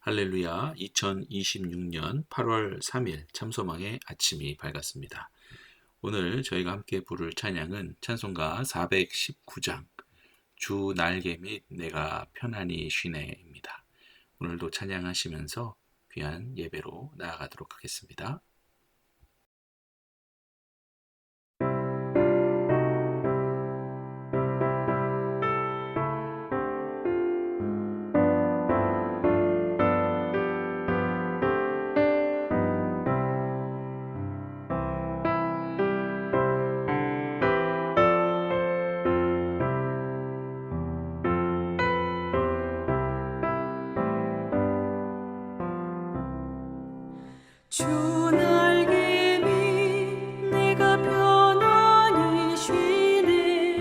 할렐루야, 2026년 8월 3일 참소망의 아침이 밝았습니다. 오늘 저희가 함께 부를 찬양은 찬송가 419장 주 날개 및 내가 편안히 쉬네입니다. 오늘도 찬양하시면서 귀한 예배로 나아가도록 하겠습니다. 주 날개 밑 내가 편안히 쉬네.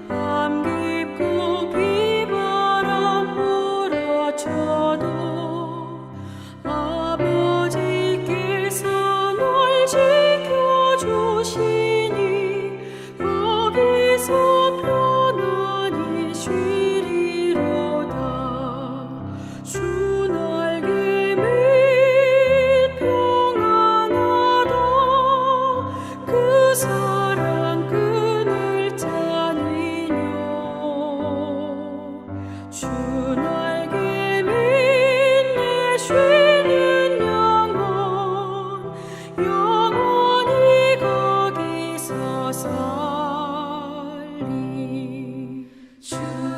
밤 깊고 비바람 몰아쳐도 아버지께서 널 지켜주시니 거기서 편안히 쉬리로다. 주 날개 밑 그 사랑 끈을 짜니뇨. 주 날개 밑에 쉬는 영혼 영원히 거기서 살리. 주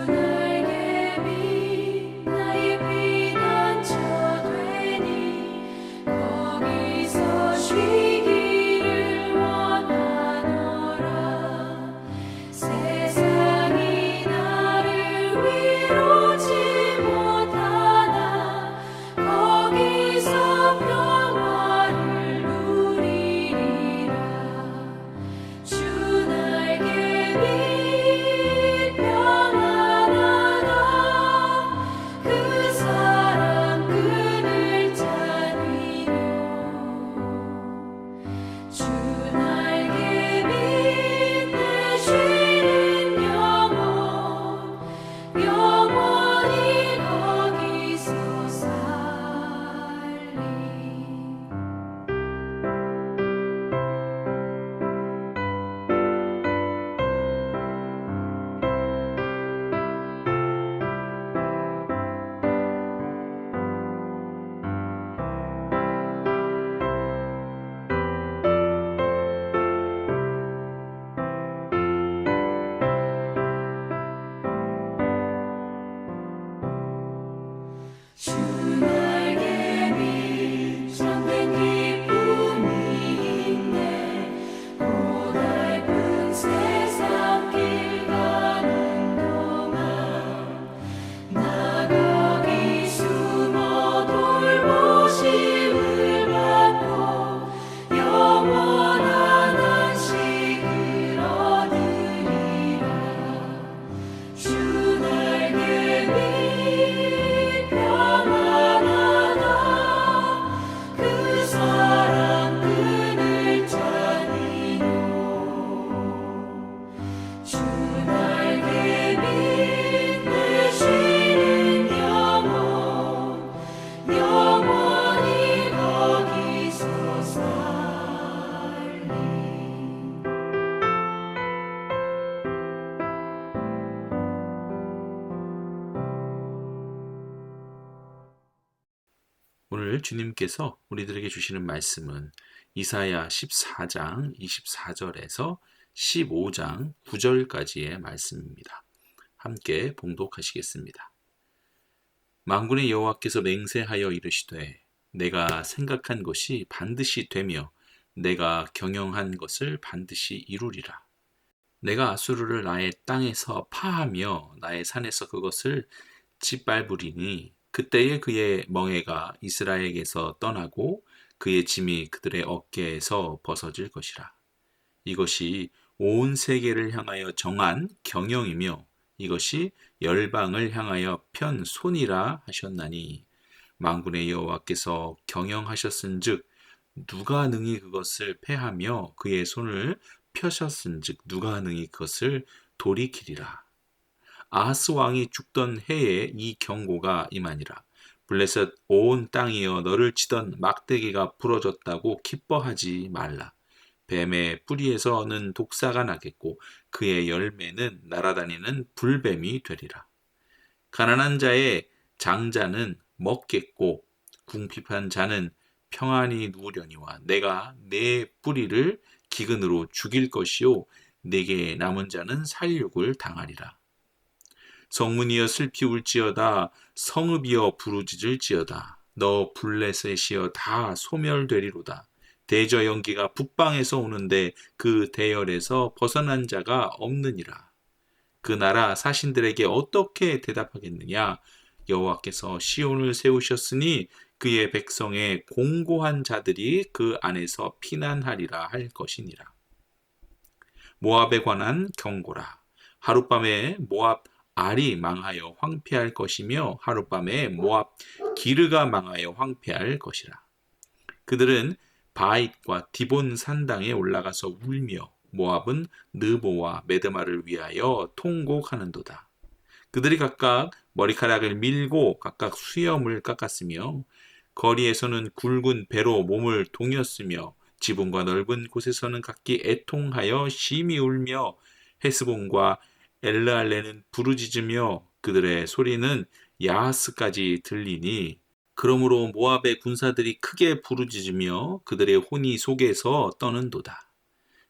날개 밑 나의 피난처 되니 거기서 쉬기를 원하노라. 세상이 나를 위로치 못하나 거기서 평화를 누리리라. 주 날개 밑 평안하다. 그 사랑 끈을 짜니뇨. 주 날개 밑에 쉬는 영혼 영원히 거기서 살리. 주 날개 밑 참된 기쁨이 있네. 고달픈 세상 길 가는 동안 나 거기 숨어 돌보심을 받고 영원한 안식을 얻으리라. 주 날개 밑 평안하다. 그 사랑 끈을 짜니뇨. 주 날개 밑에 쉬는 영혼 영원히 거기서 살리. 오늘 주님께서 우리들에게 주시는 말씀은 이사야 14장 24절에서 15장 9절까지의 말씀입니다. 함께 봉독하시겠습니다. 만군의 여호와께서 맹세하여 이르시되 내가 생각한 것이 반드시 되며 내가 경영한 것을 반드시 이루리라. 내가 아수르를 나의 땅에서 파하며 나의 산에서 그것을 짓밟으리니 그때에 그의 멍에가 이스라엘에게서 떠나고 그의 짐이 그들의 어깨에서 벗어질 것이라. 이것이 온 세계를 향하여 정한 경영이며 이것이 열방을 향하여 편 손이라 하셨나니 만군의 여호와께서 경영하셨은즉 누가 능히 그것을 패하며 그의 손을 펴셨은즉 누가 능히 그것을 돌이키리라. 아하스 왕이 죽던 해에 이 경고가 임하니라. 블레셋 온 땅이여 너를 치던 막대기가 부러졌다고 기뻐하지 말라. 뱀의 뿌리에서는 독사가 나겠고 그의 열매는 날아다니는 불뱀이 되리라. 가난한 자의 장자는 먹겠고 궁핍한 자는 평안히 누우려니와 내가 내 뿌리를 기근으로 죽일 것이요 내게 남은 자는 살육을 당하리라. 성문이여 슬피 울지어다 성읍이여 부르짖을지어다 너 블레셋이여 다 소멸되리로다. 대저 연기가 북방에서 오는데 그 대열에서 벗어난 자가 없느니라. 그 나라 사신들에게 어떻게 대답하겠느냐? 여호와께서 시온을 세우셨으니 그의 백성의 공고한 자들이 그 안에서 피난하리라 할 것이니라. 모압에 관한 경고라. 하룻밤에 모압 알이 망하여 황폐할 것이며 하룻밤에 모압 기르가 망하여 황폐할 것이라. 그들은 바잇과 디본 산당에 올라가서 울며 모압은 느보와 메드마를 위하여 통곡하는도다. 그들이 각각 머리카락을 밀고 각각 수염을 깎았으며 거리에서는 굵은 배로 몸을 동였으며 지붕과 넓은 곳에서는 각기 애통하여 심히 울며 헤스본과 엘르알레는 부르짖으며 그들의 소리는 야하스까지 들리니 그러므로 모압의 군사들이 크게 부르짖으며 그들의 혼이 속에서 떠는도다.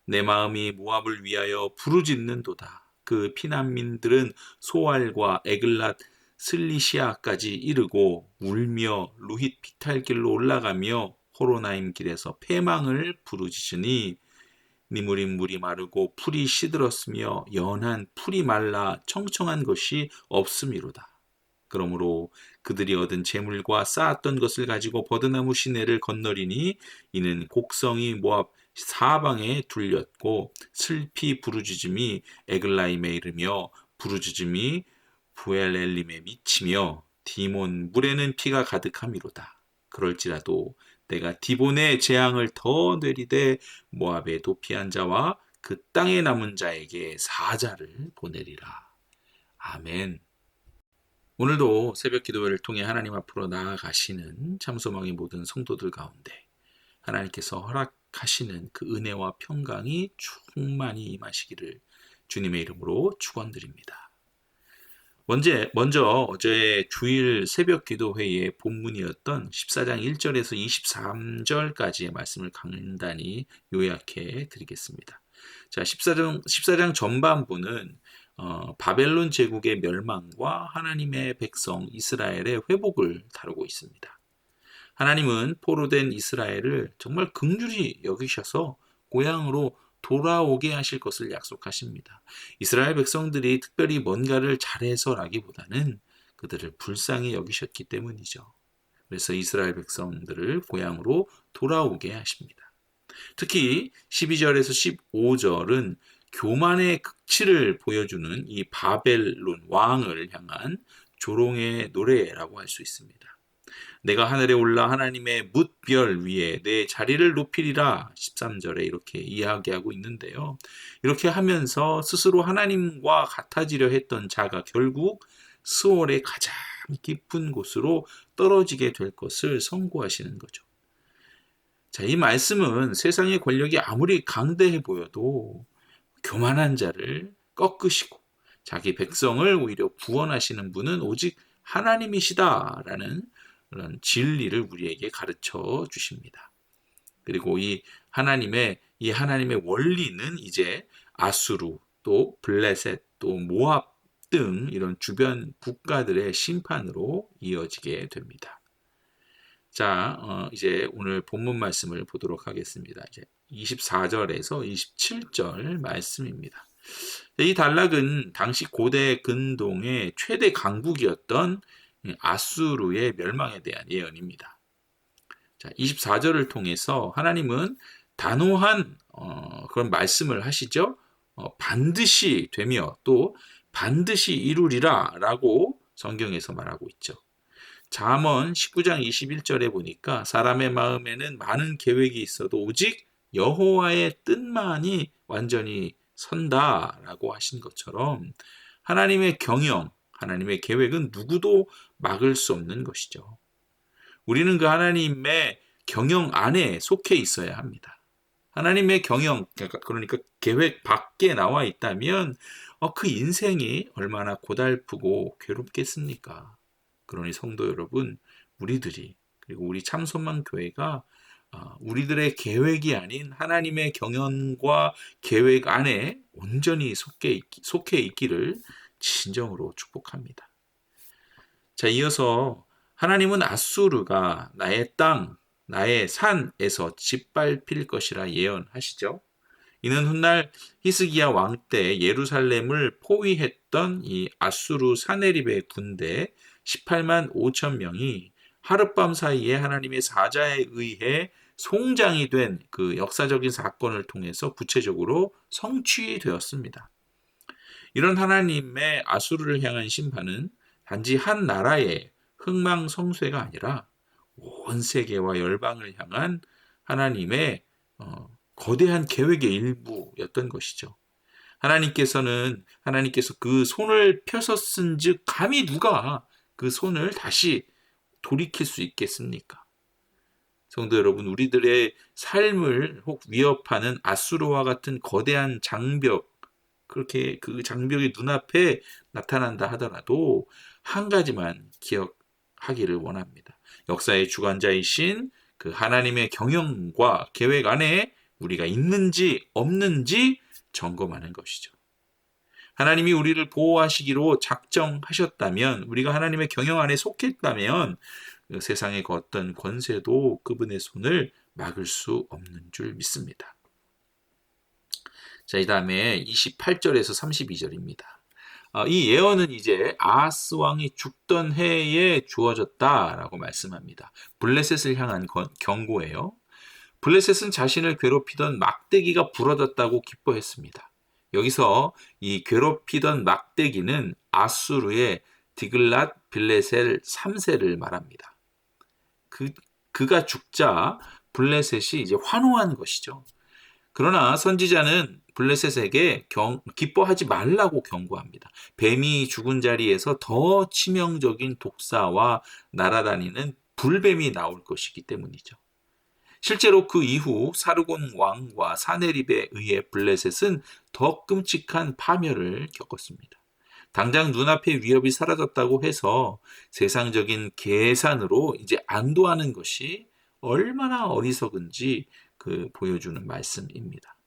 내 마음이 모압을 위하여 부르짖는도다. 그 피난민들은 소알과 에글랏 슬리시아까지 이르고 울며 루힛 피탈길로 올라가며 호로나임 길에서 패망을 부르짖으니 니무린 물이 마르고 풀이 시들었으며 연한 풀이 말라 청청한 것이 없음이로다. 그러므로 그들이 얻은 재물과 쌓았던 것을 가지고 버드나무 시내를 건너리니 이는 곡성이 모압 사방에 둘렸고 슬피 부르짖음이 에글라임에 이르며 부르짖음이 부엘엘림에 미치며 디몬 물에는 피가 가득함이로다. 그럴지라도 내가 디본의 재앙을 더 내리되 모압의 도피한 자와 그 땅에 남은 자에게 사자를 보내리라. 아멘. 오늘도 새벽 기도회를 통해 하나님 앞으로 나아가시는 참소망의 모든 성도들 가운데 하나님께서 허락하시는 그 은혜와 평강이 충만히 임하시기를 주님의 이름으로 축원드립니다. 먼저 어제 주일 새벽 기도회의 본문이었던 14장 1절에서 23절까지의 말씀을 간단히 요약해 드리겠습니다. 자, 14장 전반부는 바벨론 제국의 멸망과 하나님의 백성 이스라엘의 회복을 다루고 있습니다. 하나님은 포로된 이스라엘을 정말 긍휼히 여기셔서 고향으로 돌아오게 하실 것을 약속하십니다. 이스라엘 백성들이 특별히 뭔가를 잘해서라기보다는 그들을 불쌍히 여기셨기 때문이죠. 그래서 이스라엘 백성들을 고향으로 돌아오게 하십니다. 특히 12절에서 15절은 교만의 극치를 보여주는 이 바벨론 왕을 향한 조롱의 노래라고 할 수 있습니다. 내가 하늘에 올라 하나님의 뭇별 위에 내 자리를 높이리라 13절에 이렇게 이야기하고 있는데요. 이렇게 하면서 스스로 하나님과 같아지려 했던 자가 결국 스올의 가장 깊은 곳으로 떨어지게 될 것을 선고하시는 거죠. 자, 이 말씀은 세상의 권력이 아무리 강대해 보여도 교만한 자를 꺾으시고 자기 백성을 오히려 구원하시는 분은 오직 하나님이시다라는 그런 진리를 우리에게 가르쳐 주십니다. 그리고 이 하나님의 원리는 이제 아수르, 또 블레셋, 또 모압 등 이런 주변 국가들의 심판으로 이어지게 됩니다. 자, 이제 오늘 본문 말씀을 보도록 하겠습니다. 이제 24절에서 27절 말씀입니다. 이 단락은 당시 고대 근동의 최대 강국이었던 아수르의 멸망에 대한 예언입니다. 자, 24절을 통해서 하나님은 단호한 그런 말씀을 하시죠. 반드시 되며 또 반드시 이루리라 라고 성경에서 말하고 있죠. 잠언 19장 21절에 보니까 사람의 마음에는 많은 계획이 있어도 오직 여호와의 뜻만이 완전히 선다라고 하신 것처럼 하나님의 경영, 하나님의 계획은 누구도 막을 수 없는 것이죠. 우리는 그 하나님의 경영 안에 속해 있어야 합니다. 하나님의 경영, 그러니까 계획 밖에 나와 있다면 그 인생이 얼마나 고달프고 괴롭겠습니까? 그러니 성도 여러분, 우리들이 그리고 우리 참소만 교회가 우리들의 계획이 아닌 하나님의 경영과 계획 안에 온전히 속해 있기를 진정으로 축복합니다. 자, 이어서 하나님은 아수르가 나의 땅, 나의 산에서 짓밟힐 것이라 예언하시죠. 이는 훗날 히스기야 왕 때 예루살렘을 포위했던 이 아수르 사네립의 군대 18만 5천 명이 하룻밤 사이에 하나님의 사자에 의해 송장이 된 그 역사적인 사건을 통해서 구체적으로 성취되었습니다. 이런 하나님의 아수르를 향한 심판은 단지 한 나라의 흥망성쇠가 아니라 온 세계와 열방을 향한 하나님의 거대한 계획의 일부였던 것이죠. 하나님께서 그 손을 펴셨은즉 감히 누가 그 손을 다시 돌이킬 수 있겠습니까? 성도 여러분, 우리들의 삶을 혹 위협하는 아수르와 같은 거대한 장벽, 그렇게 그 장벽이 눈앞에 나타난다 하더라도 한 가지만 기억하기를 원합니다. 역사의 주관자이신 그 하나님의 경영과 계획 안에 우리가 있는지 없는지 점검하는 것이죠. 하나님이 우리를 보호하시기로 작정하셨다면, 우리가 하나님의 경영 안에 속했다면 세상의 그 어떤 권세도 그분의 손을 막을 수 없는 줄 믿습니다. 자, 이 다음에 28절에서 32절입니다. 이 예언은 이제 아하스 왕이 죽던 해에 주어졌다라고 말씀합니다. 블레셋을 향한 경고예요. 블레셋은 자신을 괴롭히던 막대기가 부러졌다고 기뻐했습니다. 여기서 이 괴롭히던 막대기는 아수르의 디글랏 빌레셀 3세를 말합니다. 그가 죽자 블레셋이 이제 환호한 것이죠. 그러나 선지자는 블레셋에게 기뻐하지 말라고 경고합니다. 뱀이 죽은 자리에서 더 치명적인 독사와 날아다니는 불뱀이 나올 것이기 때문이죠. 실제로 그 이후 사르곤 왕과 사네립에 의해 블레셋은 더 끔찍한 파멸을 겪었습니다. 당장 눈앞의 위협이 사라졌다고 해서 세상적인 계산으로 이제 안도하는 것이 얼마나 어리석은지 보여주는 말씀입니다.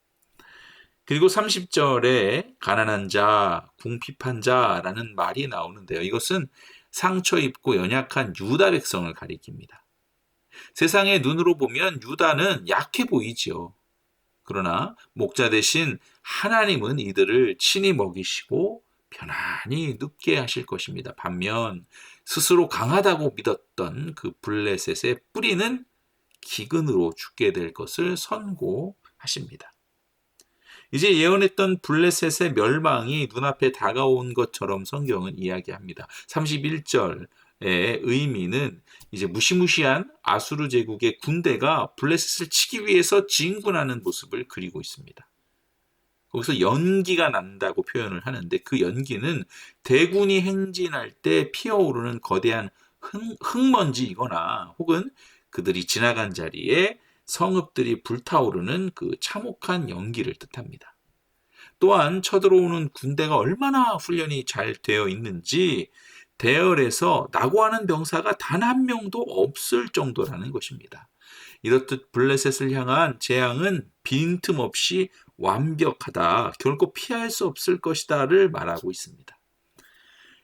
그리고 30절에 가난한 자, 궁핍한 자라는 말이 나오는데요. 이것은 상처 입고 연약한 유다 백성을 가리킵니다. 세상의 눈으로 보면 유다는 약해 보이지요. 그러나 목자 대신 하나님은 이들을 친히 먹이시고 편안히 눕게 하실 것입니다. 반면 스스로 강하다고 믿었던 그 블레셋의 뿌리는 기근으로 죽게 될 것을 선고하십니다. 이제 예언했던 블레셋의 멸망이 눈앞에 다가온 것처럼 성경은 이야기합니다. 31절의 의미는 이제 무시무시한 아수르 제국의 군대가 블레셋을 치기 위해서 진군하는 모습을 그리고 있습니다. 거기서 연기가 난다고 표현을 하는데 그 연기는 대군이 행진할 때 피어오르는 거대한 흙먼지이거나 혹은 그들이 지나간 자리에 성읍들이 불타오르는 그 참혹한 연기를 뜻합니다. 또한 쳐들어오는 군대가 얼마나 훈련이 잘 되어 있는지 대열에서 낙오하는 병사가 단 한 명도 없을 정도라는 것입니다. 이렇듯 블레셋을 향한 재앙은 빈틈없이 완벽하다, 결코 피할 수 없을 것이다를 말하고 있습니다.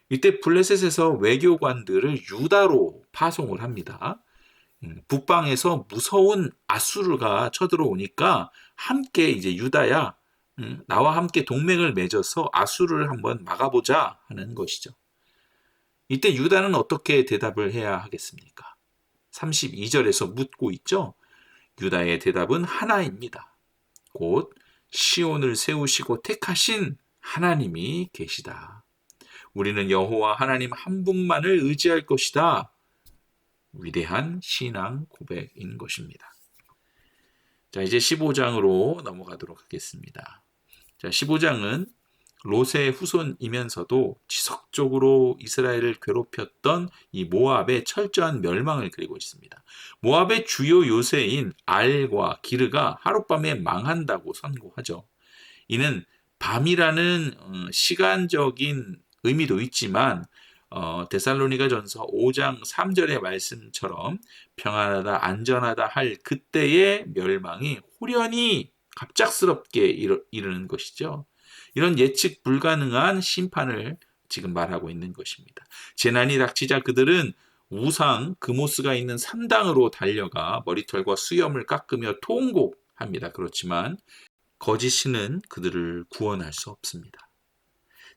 이때 블레셋에서 외교관들을 유다로 파송을 합니다. 북방에서 무서운 아수르가 쳐들어오니까 함께 이제 유다야, 나와 함께 동맹을 맺어서 아수르를 한번 막아보자 하는 것이죠. 이때 유다는 어떻게 대답을 해야 하겠습니까? 32절에서 묻고 있죠. 유다의 대답은 하나입니다. 곧 시온을 세우시고 택하신 하나님이 계시다. 우리는 여호와 하나님 한 분만을 의지할 것이다. 위대한 신앙 고백인 것입니다. 자, 이제 15장으로 넘어가도록 하겠습니다. 자, 15장은 롯의 후손이면서도 지속적으로 이스라엘을 괴롭혔던 이 모압의 철저한 멸망을 그리고 있습니다. 모압의 주요 요새인 알과 기르가 하룻밤에 망한다고 선고하죠. 이는 밤이라는 시간적인 의미도 있지만 데살로니가 전서 5장 3절의 말씀처럼 평안하다 안전하다 할 그때의 멸망이 호련히 갑작스럽게 이르는 것이죠. 이런 예측 불가능한 심판을 지금 말하고 있는 것입니다. 재난이 닥치자 그들은 우상 그모스가 있는 산당으로 달려가 머리털과 수염을 깎으며 통곡합니다. 그렇지만 거짓 신은 그들을 구원할 수 없습니다.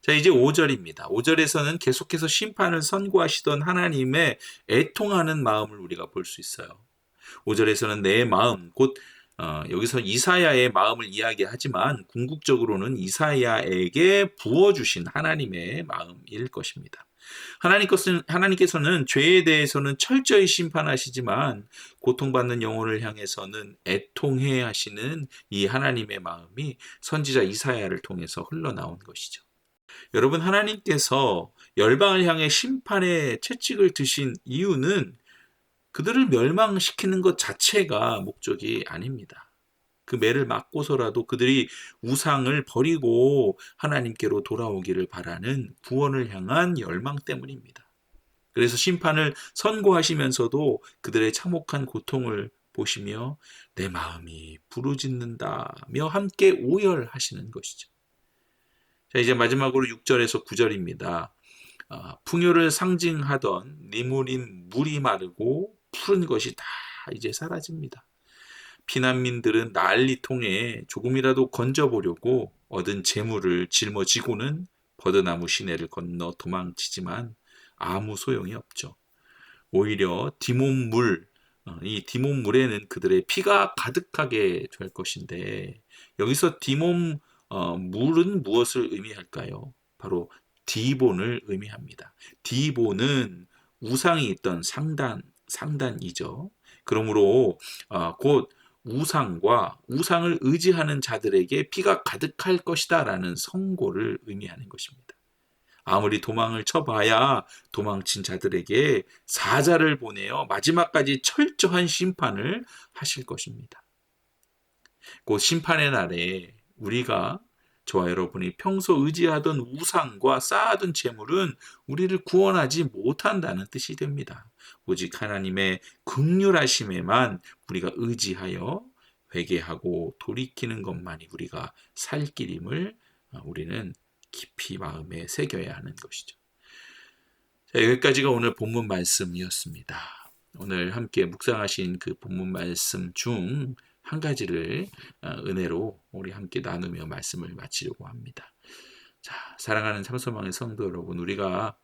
자, 이제 5절입니다. 5절에서는 계속해서 심판을 선고하시던 하나님의 애통하는 마음을 우리가 볼 수 있어요. 5절에서는 내 마음, 곧 여기서 이사야의 마음을 이야기하지만 궁극적으로는 이사야에게 부어주신 하나님의 마음일 것입니다. 하나님께서는 죄에 대해서는 철저히 심판하시지만 고통받는 영혼을 향해서는 애통해 하시는 이 하나님의 마음이 선지자 이사야를 통해서 흘러나온 것이죠. 여러분, 하나님께서 열방을 향해 심판의 채찍을 드신 이유는 그들을 멸망시키는 것 자체가 목적이 아닙니다. 그 매를 맞고서라도 그들이 우상을 버리고 하나님께로 돌아오기를 바라는 구원을 향한 열망 때문입니다. 그래서 심판을 선고하시면서도 그들의 참혹한 고통을 보시며 내 마음이 부르짖는다며 함께 오열하시는 것이죠. 자, 이제 마지막으로 6절에서 9절입니다. 풍요를 상징하던 니물인 물이 마르고 푸른 것이 다 이제 사라집니다. 피난민들은 난리통에 조금이라도 건져보려고 얻은 재물을 짊어지고는 버드나무 시내를 건너 도망치지만 아무 소용이 없죠. 오히려 디몬물, 이 디몬물에는 그들의 피가 가득하게 될 것인데 여기서 물은 무엇을 의미할까요? 바로 디본을 의미합니다. 디본은 우상이 있던 상단이죠. 그러므로 곧 우상을 의지하는 자들에게 피가 가득할 것이다 라는 선고를 의미하는 것입니다. 아무리 도망을 쳐봐야 도망친 자들에게 사자를 보내어 마지막까지 철저한 심판을 하실 것입니다. 곧 심판의 날에 우리가 저와 여러분이 평소 의지하던 우상과 쌓아둔 재물은 우리를 구원하지 못한다는 뜻이 됩니다. 오직 하나님의 긍휼하심에만 우리가 의지하여 회개하고 돌이키는 것만이 우리가 살 길임을 우리는 깊이 마음에 새겨야 하는 것이죠. 자, 여기까지가 오늘 본문 말씀이었습니다. 오늘 함께 묵상하신 그 본문 말씀 중 한 가지를 은혜로 우리 함께 나누며 말씀을 마치려고 합니다. 자, 사랑하는 참소망의 성도 여러분, 우리가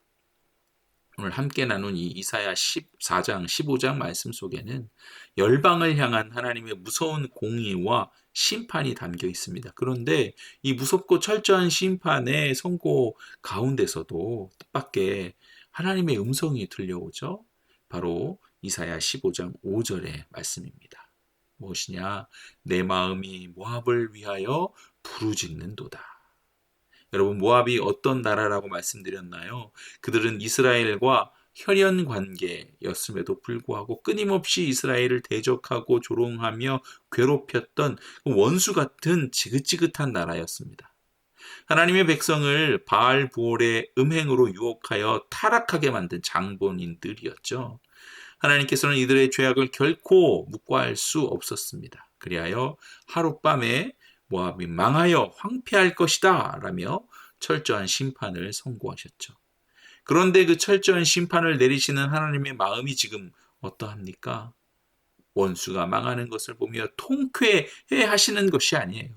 오늘 함께 나눈 이 이사야 14장, 15장 말씀 속에는 열방을 향한 하나님의 무서운 공의와 심판이 담겨 있습니다. 그런데 이 무섭고 철저한 심판의 선고 가운데서도 뜻밖의 하나님의 음성이 들려오죠. 바로 이사야 15장 5절의 말씀입니다. 무엇이냐? 내 마음이 모압을 위하여 부르짖는도다. 여러분, 모압이 어떤 나라라고 말씀드렸나요? 그들은 이스라엘과 혈연 관계였음에도 불구하고 끊임없이 이스라엘을 대적하고 조롱하며 괴롭혔던 원수 같은 지긋지긋한 나라였습니다. 하나님의 백성을 바알 부올의 음행으로 유혹하여 타락하게 만든 장본인들이었죠. 하나님께서는 이들의 죄악을 결코 묵과할 수 없었습니다. 그리하여 하룻밤에 모압이 망하여 황폐할 것이다 라며 철저한 심판을 선고하셨죠. 그런데 그 철저한 심판을 내리시는 하나님의 마음이 지금 어떠합니까? 원수가 망하는 것을 보며 통쾌해 하시는 것이 아니에요.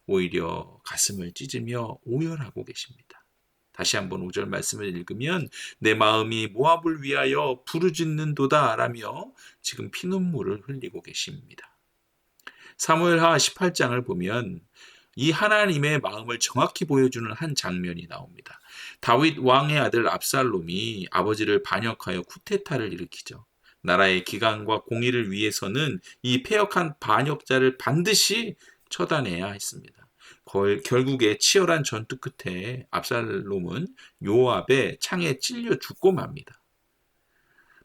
오히려 가슴을 찢으며 오열하고 계십니다. 다시 한번 5절 말씀을 읽으면 내 마음이 모압을 위하여 부르짖는도다 라며 지금 피눈물을 흘리고 계십니다. 사무엘하 18장을 보면 이 하나님의 마음을 정확히 보여주는 한 장면이 나옵니다. 다윗 왕의 아들 압살롬이 아버지를 반역하여 쿠데타를 일으키죠. 나라의 기강과 공의를 위해서는 이 패역한 반역자를 반드시 처단해야 했습니다. 결국에 치열한 전투 끝에 압살롬은 요압의 창에 찔려 죽고 맙니다.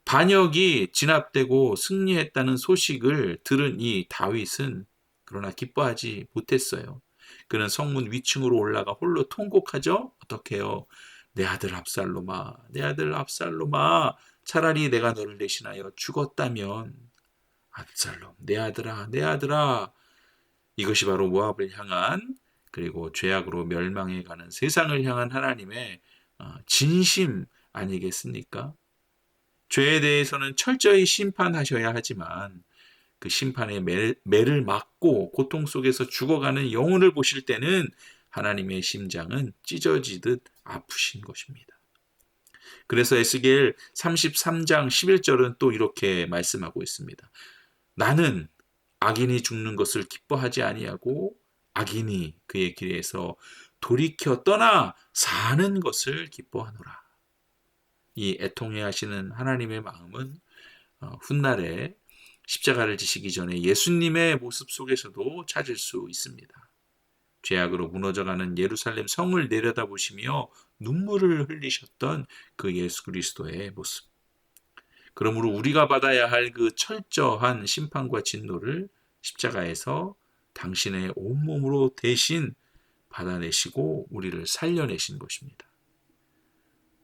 반역이 진압되고 승리했다는 소식을 들은 이 다윗은 그러나 기뻐하지 못했어요. 그는 성문 위층으로 올라가 홀로 통곡하죠. 어떻게 해요? 내 아들 압살롬아, 내 아들 압살롬아, 차라리 내가 너를 대신하여 죽었다면. 압살롬, 내 아들아, 내 아들아. 이것이 바로 모압을 향한, 그리고 죄악으로 멸망해가는 세상을 향한 하나님의 진심 아니겠습니까? 죄에 대해서는 철저히 심판하셔야 하지만 그 심판의 매를 맞고 고통 속에서 죽어가는 영혼을 보실 때는 하나님의 심장은 찢어지듯 아프신 것입니다. 그래서 에스겔 33장 11절은 또 이렇게 말씀하고 있습니다. 나는 악인이 죽는 것을 기뻐하지 아니하고 악인이 그의 길에서 돌이켜 떠나 사는 것을 기뻐하노라. 이 애통해 하시는 하나님의 마음은 훗날에 십자가를 지시기 전에 예수님의 모습 속에서도 찾을 수 있습니다. 죄악으로 무너져가는 예루살렘 성을 내려다보시며 눈물을 흘리셨던 그 예수 그리스도의 모습. 그러므로 우리가 받아야 할 그 철저한 심판과 진노를 십자가에서 당신의 온몸으로 대신 받아내시고 우리를 살려내신 것입니다.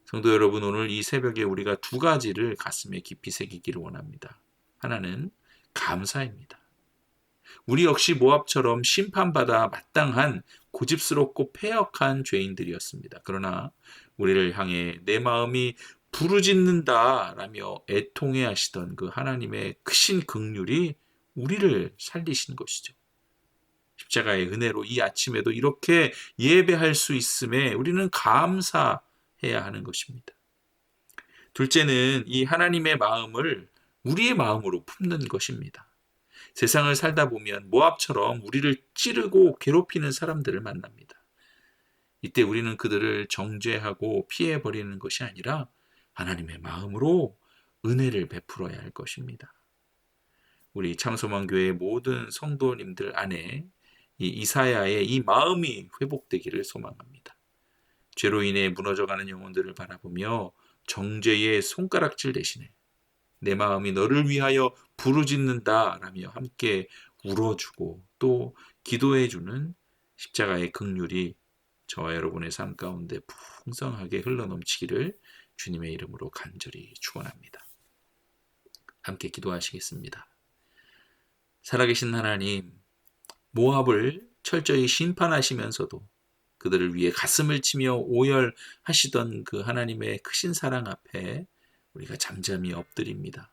성도 여러분, 오늘 이 새벽에 우리가 두 가지를 가슴에 깊이 새기기를 원합니다. 하나는 감사입니다. 우리 역시 모압처럼 심판받아 마땅한 고집스럽고 패역한 죄인들이었습니다. 그러나 우리를 향해 내 마음이 부르짖는다라며 애통해 하시던 그 하나님의 크신 긍휼이 우리를 살리신 것이죠. 십자가의 은혜로 이 아침에도 이렇게 예배할 수 있음에 우리는 감사해야 하는 것입니다. 둘째는 이 하나님의 마음을 우리의 마음으로 품는 것입니다. 세상을 살다 보면 모압처럼 우리를 찌르고 괴롭히는 사람들을 만납니다. 이때 우리는 그들을 정죄하고 피해버리는 것이 아니라 하나님의 마음으로 은혜를 베풀어야 할 것입니다. 우리 참소망교회 모든 성도님들 안에 이 이사야의 이 마음이 회복되기를 소망합니다. 죄로 인해 무너져가는 영혼들을 바라보며 정죄의 손가락질 대신에 내 마음이 너를 위하여 부르짖는다 라며 함께 울어주고 또 기도해주는 십자가의 긍휼이 저와 여러분의 삶 가운데 풍성하게 흘러넘치기를 주님의 이름으로 간절히 축원합니다. 함께 기도하시겠습니다. 살아계신 하나님, 모압을 철저히 심판하시면서도 그들을 위해 가슴을 치며 오열하시던 그 하나님의 크신 사랑 앞에 우리가 잠잠히 엎드립니다.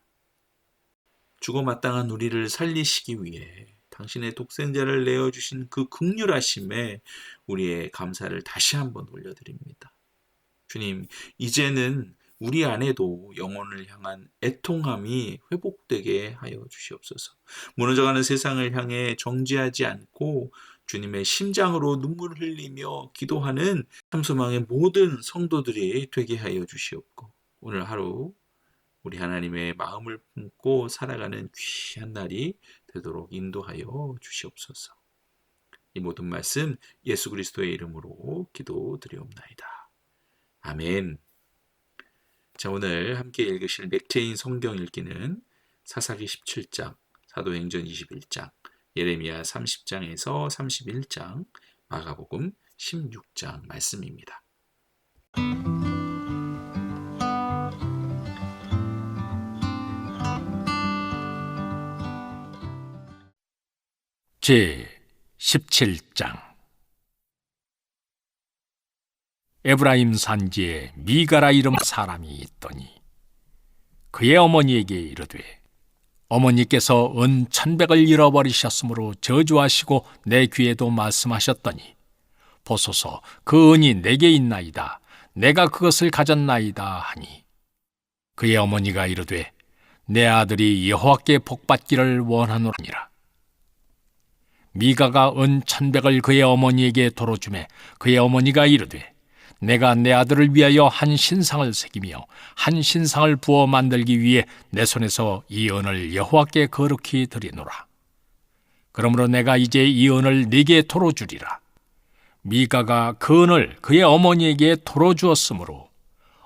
죽어 마땅한 우리를 살리시기 위해 당신의 독생자를 내어주신 그 긍휼하심에 우리의 감사를 다시 한번 올려드립니다. 주님, 이제는 우리 안에도 영혼을 향한 애통함이 회복되게 하여 주시옵소서. 무너져가는 세상을 향해 정죄하지 않고 주님의 심장으로 눈물을 흘리며 기도하는 참소망의 모든 성도들이 되게 하여 주시옵고, 오늘 하루 우리 하나님의 마음을 품고 살아가는 귀한 날이 되도록 인도하여 주시옵소서. 이 모든 말씀 예수 그리스도의 이름으로 기도드리옵나이다. 아멘. 자, 오늘 함께 읽으실 맥체인 성경 읽기는 사사기 17장, 사도행전 21장, 예레미야 30장에서 31장, 마가복음 16장 말씀입니다. 제 17장. 에브라임 산지에 미가라 이름 사람이 있더니 그의 어머니에게 이르되, 어머니께서 은 1,100을 잃어버리셨으므로 저주하시고 내 귀에도 말씀하셨더니, 보소서 그 은이 내게 있나이다. 내가 그것을 가졌나이다 하니, 그의 어머니가 이르되, 내 아들이 여호와께 복받기를 원하노니라. 미가가 은 1,100을 그의 어머니에게 도로 주매 그의 어머니가 이르되, 내가 내 아들을 위하여 한 신상을 새기며 한 신상을 부어 만들기 위해 내 손에서 이 은을 여호와께 거룩히 드리노라. 그러므로 내가 이제 이 은을 네게 도로 주리라. 미가가 그 은을 그의 어머니에게 털어주었으므로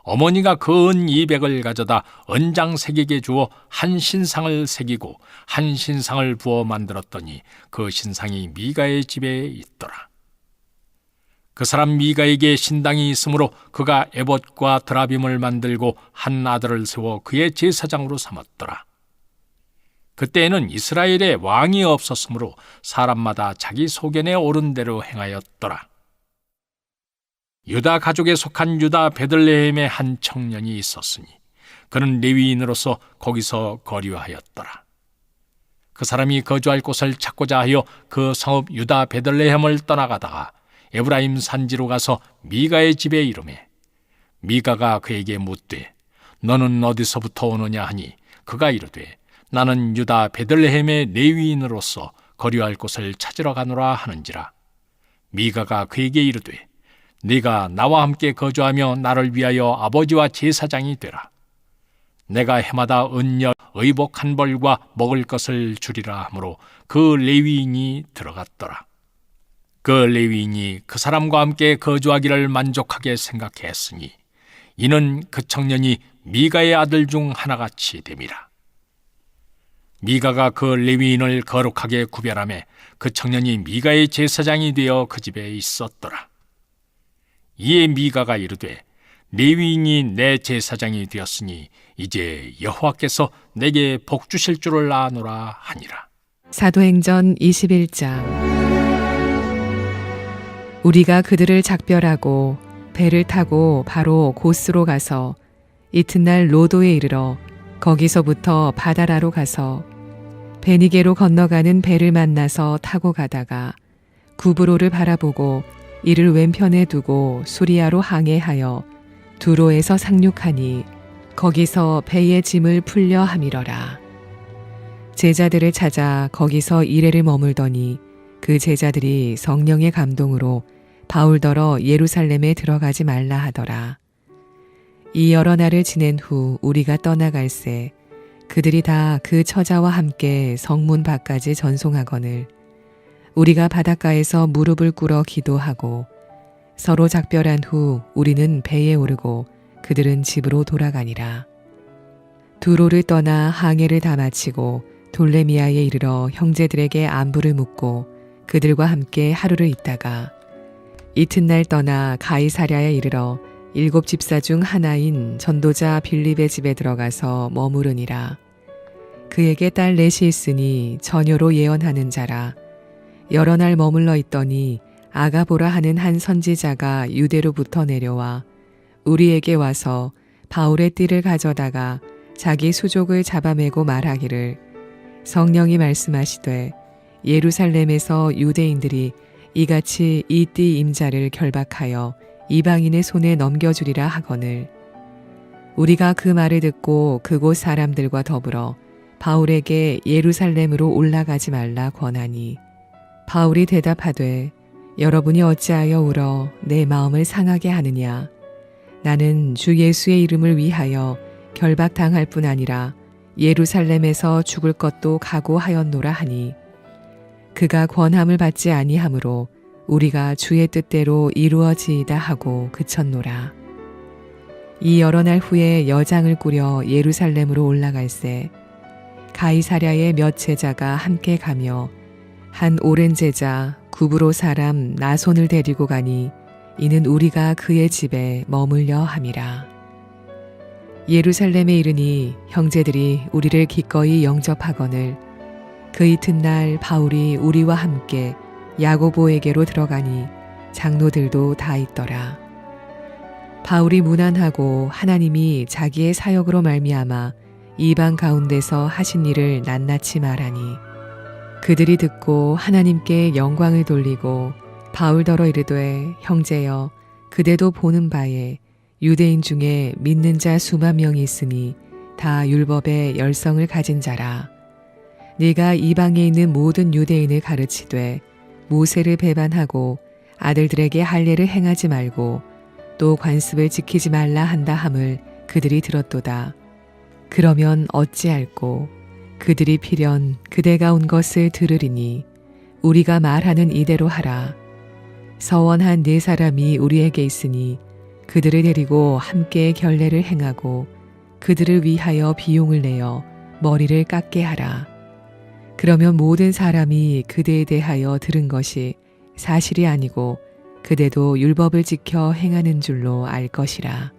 어머니가 그 은 200을 가져다 은장색에게 주어 한 신상을 새기고 한 신상을 부어 만들었더니 그 신상이 미가의 집에 있더라. 그 사람 미가에게 신당이 있으므로 그가 에봇과 드라빔을 만들고 한 아들을 세워 그의 제사장으로 삼았더라. 그때에는 이스라엘에 왕이 없었으므로 사람마다 자기 소견에 옳은 대로 행하였더라. 유다 가족에 속한 유다 베들레헴의 한 청년이 있었으니 그는 레위인으로서 거기서 거류하였더라. 그 사람이 거주할 곳을 찾고자 하여 그 성읍 유다 베들레헴을 떠나가다가 에브라임 산지로 가서 미가의 집에 이르매 미가가 그에게 묻되 너는 어디서부터 오느냐 하니 그가 이르되 나는 유다 베들레헴의 레위인으로서 거류할 곳을 찾으러 가노라 하는지라. 미가가 그에게 이르되 네가 나와 함께 거주하며 나를 위하여 아버지와 제사장이 되라. 내가 해마다 은녀 의복 한 벌과 먹을 것을 주리라 하므로 그 레위인이 들어갔더라. 그 레위인이 그 사람과 함께 거주하기를 만족하게 생각했으니 이는 그 청년이 미가의 아들 중 하나같이 됨이라. 미가가 그 레위인을 거룩하게 구별하며 그 청년이 미가의 제사장이 되어 그 집에 있었더라. 이에 미가가 이르되 레위인이 내 제사장이 되었으니 이제 여호와께서 내게 복 주실 줄을 아노라 하니라. 사도행전 21장. 우리가 그들을 작별하고 배를 타고 바로 고스로 가서 이튿날 로도에 이르러 거기서부터 바다라로 가서 베니게로 건너가는 배를 만나서 타고 가다가 구브로를 바라보고 이를 왼편에 두고 수리아로 항해하여 두로에서 상륙하니 거기서 배의 짐을 풀려 함이러라. 제자들을 찾아 거기서 이레를 머물더니 그 제자들이 성령의 감동으로 바울더러 예루살렘에 들어가지 말라 하더라. 이 여러 날을 지낸 후 우리가 떠나갈새 그들이 다 그 처자와 함께 성문 밖까지 전송하거늘 우리가 바닷가에서 무릎을 꿇어 기도하고 서로 작별한 후 우리는 배에 오르고 그들은 집으로 돌아가니라. 두로를 떠나 항해를 다 마치고 돌레미아에 이르러 형제들에게 안부를 묻고 그들과 함께 하루를 있다가 이튿날 떠나 가이사랴에 이르러 7 집사 중 하나인 전도자 빌립의 집에 들어가서 머무르니라. 그에게 딸 넷이 있으니 처녀로 예언하는 자라. 여러 날 머물러 있더니 아가보라 하는 한 선지자가 유대로부터 내려와 우리에게 와서 바울의 띠를 가져다가 자기 수족을 잡아매고 말하기를 성령이 말씀하시되 예루살렘에서 유대인들이 이같이 이 띠 임자를 결박하여 이방인의 손에 넘겨주리라 하거늘 우리가 그 말을 듣고 그곳 사람들과 더불어 바울에게 예루살렘으로 올라가지 말라 권하니 바울이 대답하되 여러분이 어찌하여 울어 내 마음을 상하게 하느냐 나는 주 예수의 이름을 위하여 결박당할 뿐 아니라 예루살렘에서 죽을 것도 각오하였노라 하니 그가 권함을 받지 아니하므로 우리가 주의 뜻대로 이루어지이다 하고 그쳤노라. 이 여러 날 후에 여장을 꾸려 예루살렘으로 올라갈새 가이사랴의 몇 제자가 함께 가며 한 오랜 제자 구브로 사람 나손을 데리고 가니 이는 우리가 그의 집에 머물려 함이라. 예루살렘에 이르니 형제들이 우리를 기꺼이 영접하거늘 그 이튿날 바울이 우리와 함께 야고보에게로 들어가니 장로들도 다 있더라. 바울이 무난하고 하나님이 자기의 사역으로 말미암아 이방 가운데서 하신 일을 낱낱이 말하니 그들이 듣고 하나님께 영광을 돌리고 바울더러 이르되 형제여 그대도 보는 바에 유대인 중에 믿는 자 수만 명이 있으니 다 율법의 열성을 가진 자라. 네가 이방에 있는 모든 유대인을 가르치되 모세를 배반하고 아들들에게 할례를 행하지 말고 또 관습을 지키지 말라 한다 함을 그들이 들었도다. 그러면 어찌할꼬 그들이 필연 그대가 온 것을 들으리니 우리가 말하는 이대로 하라. 서원한 네 사람이 우리에게 있으니 그들을 데리고 함께 결례를 행하고 그들을 위하여 비용을 내어 머리를 깎게 하라. 그러면 모든 사람이 그대에 대하여 들은 것이 사실이 아니고 그대도 율법을 지켜 행하는 줄로 알 것이라.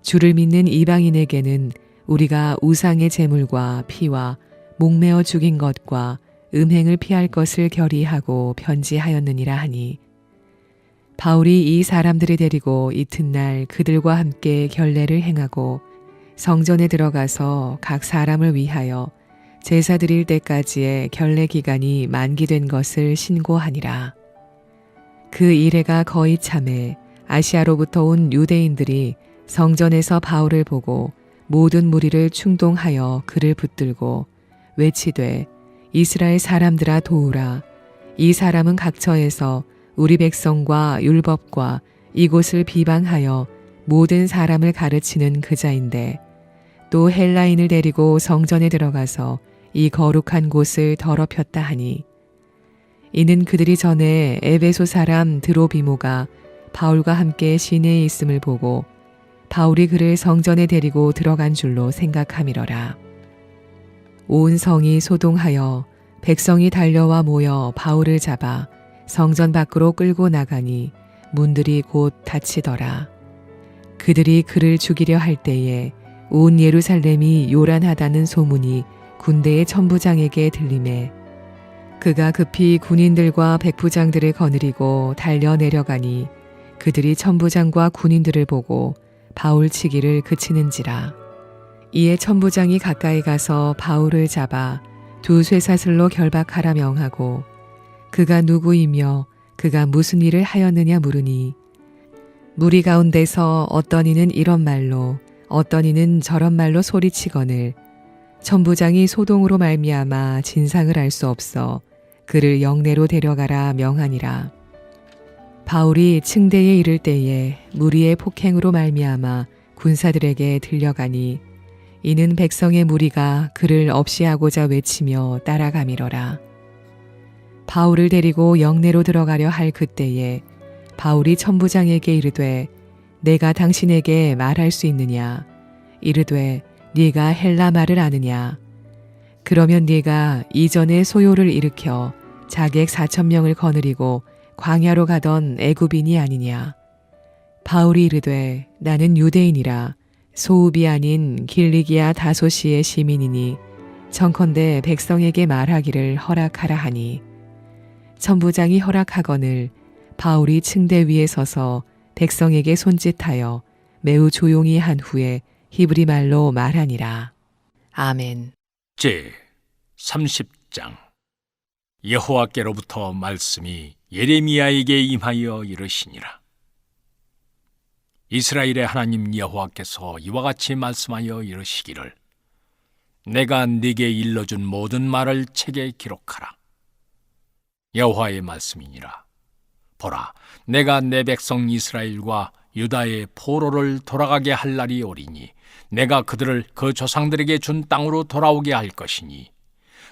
주를 믿는 이방인에게는 우리가 우상의 제물과 피와 목매어 죽인 것과 음행을 피할 것을 결의하고 편지하였느니라 하니, 바울이 이 사람들을 데리고 이튿날 그들과 함께 결례를 행하고 성전에 들어가서 각 사람을 위하여 제사 드릴 때까지의 결례 기간이 만기된 것을 신고하니라. 그 이래가 거의 참에 아시아로부터 온 유대인들이 성전에서 바울을 보고 모든 무리를 충동하여 그를 붙들고 외치되, 이스라엘 사람들아 도우라. 이 사람은 각처에서 우리 백성과 율법과 이곳을 비방하여 모든 사람을 가르치는 그자인데, 또 헬라인을 데리고 성전에 들어가서 이 거룩한 곳을 더럽혔다 하니, 이는 그들이 전에 에베소 사람 드로비모가 바울과 함께 시내에 있음을 보고 바울이 그를 성전에 데리고 들어간 줄로 생각함이러라. 온 성이 소동하여 백성이 달려와 모여 바울을 잡아 성전 밖으로 끌고 나가니 문들이 곧 닫히더라. 그들이 그를 죽이려 할 때에 온 예루살렘이 요란하다는 소문이 군대의 천부장에게 들리매 그가 급히 군인들과 백부장들을 거느리고 달려 내려가니 그들이 천부장과 군인들을 보고 바울 치기를 그치는지라. 이에 천부장이 가까이 가서 바울을 잡아 두 쇠사슬로 결박하라 명하고, 그가 누구이며 그가 무슨 일을 하였느냐 물으니, 무리 가운데서 어떤 이는 이런 말로 어떤 이는 저런 말로 소리치거늘 천부장이 소동으로 말미암아 진상을 알 수 없어 그를 영내로 데려가라 명하니라. 바울이 층대에 이를 때에 무리의 폭행으로 말미암아 군사들에게 들려가니, 이는 백성의 무리가 그를 없이하고자 외치며 따라가미러라. 바울을 데리고 영내로 들어가려 할 그때에 바울이 천부장에게 이르되, 내가 당신에게 말할 수 있느냐? 이르되, 네가 헬라 말을 아느냐? 그러면 네가 이전에 소요를 일으켜 자객 4,000명을 거느리고 광야로 가던 애굽인이 아니냐? 바울이 이르되, 나는 유대인이라 소읍이 아닌 길리기아 다소시의 시민이니 청컨대 백성에게 말하기를 허락하라 하니, 천부장이 허락하거늘 바울이 층대 위에 서서 백성에게 손짓하여 매우 조용히 한 후에 히브리 말로 말하니라. 아멘. 제 30장. 여호와께로부터 말씀이 예레미야에게 임하여 이르시니라. 이스라엘의 하나님 여호와께서 이와 같이 말씀하여 이르시기를, 내가 네게 일러준 모든 말을 책에 기록하라. 여호와의 말씀이니라. 보라, 내가 내 백성 이스라엘과 유다의 포로를 돌아가게 할 날이 오리니 내가 그들을 그 조상들에게 준 땅으로 돌아오게 할 것이니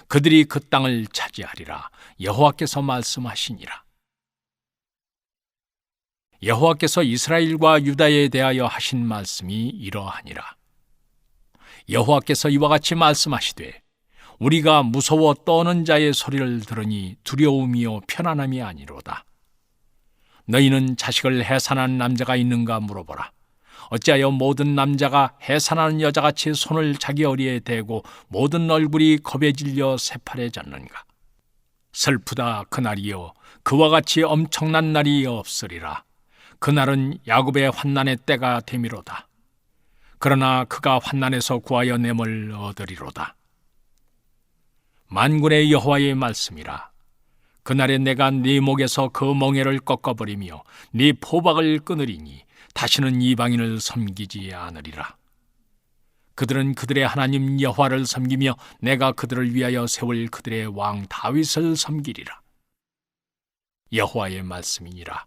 그들이 그 땅을 차지하리라. 여호와께서 말씀하시니라. 여호와께서 이스라엘과 유다에 대하여 하신 말씀이 이러하니라. 여호와께서 이와 같이 말씀하시되, 우리가 무서워 떠는 자의 소리를 들으니 두려움이요 편안함이 아니로다. 너희는 자식을 해산한 남자가 있는가 물어보라. 어찌하여 모든 남자가 해산하는 여자같이 손을 자기 어리에 대고 모든 얼굴이 겁에 질려 새파래졌는가? 슬프다 그날이요, 그와 같이 엄청난 날이 없으리라. 그날은 야곱의 환난의 때가 되미로다. 그러나 그가 환난에서 구하여 냄을 얻으리로다. 만군의 여호와의 말씀이라. 그날에 내가 네 목에서 그 멍에를 꺾어버리며 네 포박을 끊으리니 다시는 이방인을 섬기지 않으리라. 그들은 그들의 하나님 여호와를 섬기며 내가 그들을 위하여 세울 그들의 왕 다윗을 섬기리라. 여호와의 말씀이니라.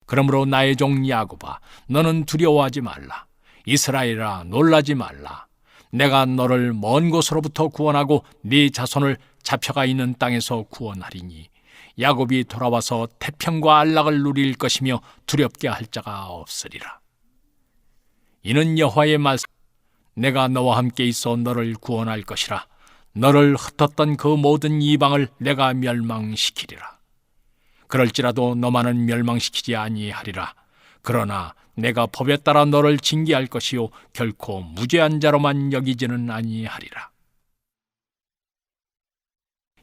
그러므로 나의 종 야곱아, 너는 두려워하지 말라. 이스라엘아, 놀라지 말라. 내가 너를 먼 곳으로부터 구원하고 네 자손을 잡혀가 있는 땅에서 구원하리니 야곱이 돌아와서 태평과 안락을 누릴 것이며 두렵게 할 자가 없으리라. 이는 여호와의 말씀, 내가 너와 함께 있어 너를 구원할 것이라. 너를 흩었던 그 모든 이방을 내가 멸망시키리라. 그럴지라도 너만은 멸망시키지 아니하리라. 그러나 내가 법에 따라 너를 징계할 것이요 결코 무죄한 자로만 여기지는 아니하리라.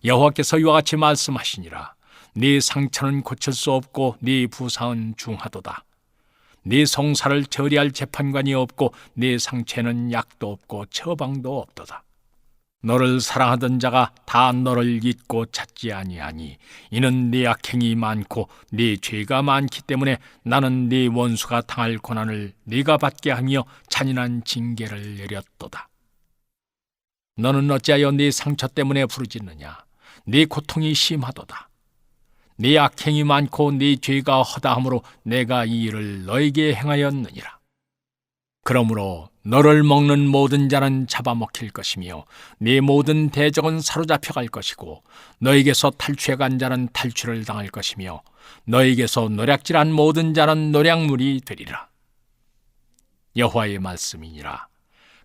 여호와께서 이와 같이 말씀하시니라. 네 상처는 고칠 수 없고 네 부상은 중하도다. 네 송사를 처리할 재판관이 없고 네 상처에는 약도 없고 처방도 없도다. 너를 사랑하던 자가 다 너를 잊고 찾지 아니하니 이는 네 악행이 많고 네 죄가 많기 때문에 나는 네 원수가 당할 고난을 네가 받게 하며 잔인한 징계를 내렸도다. 너는 어찌하여 네 상처 때문에 부르짖느냐? 네 고통이 심하도다. 네 악행이 많고 네 죄가 허다함으로 내가 이 일을 너에게 행하였느니라. 그러므로 너를 먹는 모든 자는 잡아먹힐 것이며 네 모든 대적은 사로잡혀 갈 것이고 너에게서 탈취해 간 자는 탈취를 당할 것이며 너에게서 노략질한 모든 자는 노략물이 되리라. 여호와의 말씀이니라.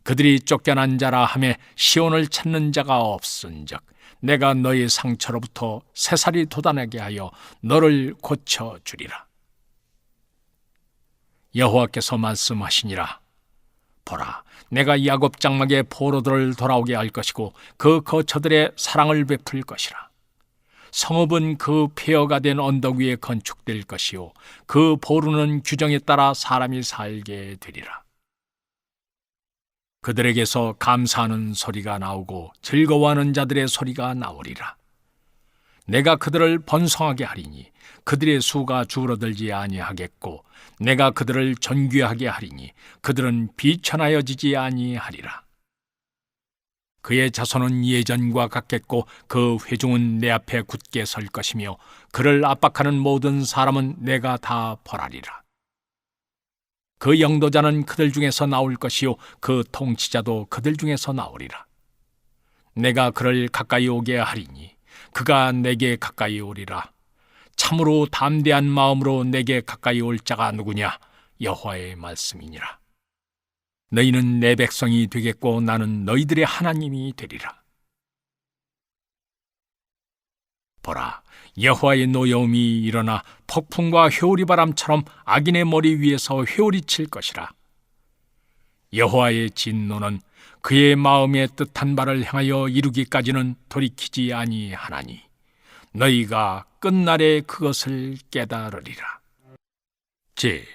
그들이 쫓겨난 자라 하매 시온을 찾는 자가 없은즉 내가 너의 상처로부터 새살이 돋아나게 하여 너를 고쳐주리라. 여호와께서 말씀하시니라. 보라, 내가 야곱 장막의 포로들을 돌아오게 할 것이고 그 거처들의 사랑을 베풀 것이라. 성읍은 그 폐허가 된 언덕 위에 건축될 것이요 그 보루는 규정에 따라 사람이 살게 되리라. 그들에게서 감사하는 소리가 나오고 즐거워하는 자들의 소리가 나오리라. 내가 그들을 번성하게 하리니 그들의 수가 줄어들지 아니하겠고 내가 그들을 존귀하게 하리니 그들은 비천하여지지 아니하리라. 그의 자손은 예전과 같겠고 그 회중은 내 앞에 굳게 설 것이며 그를 압박하는 모든 사람은 내가 다 벌하리라. 그 영도자는 그들 중에서 나올 것이요 그 통치자도 그들 중에서 나오리라. 내가 그를 가까이 오게 하리니 그가 내게 가까이 오리라. 참으로 담대한 마음으로 내게 가까이 올 자가 누구냐? 여호와의 말씀이니라. 너희는 내 백성이 되겠고 나는 너희들의 하나님이 되리라. 보라, 여호와의 노여움이 일어나 폭풍과 회오리 바람처럼 악인의 머리 위에서 회오리 칠 것이라. 여호와의 진노는 그의 마음에 뜻한 바를 향하여 이루기까지는 돌이키지 아니하나니 너희가 끝날에 그것을 깨달으리라. 제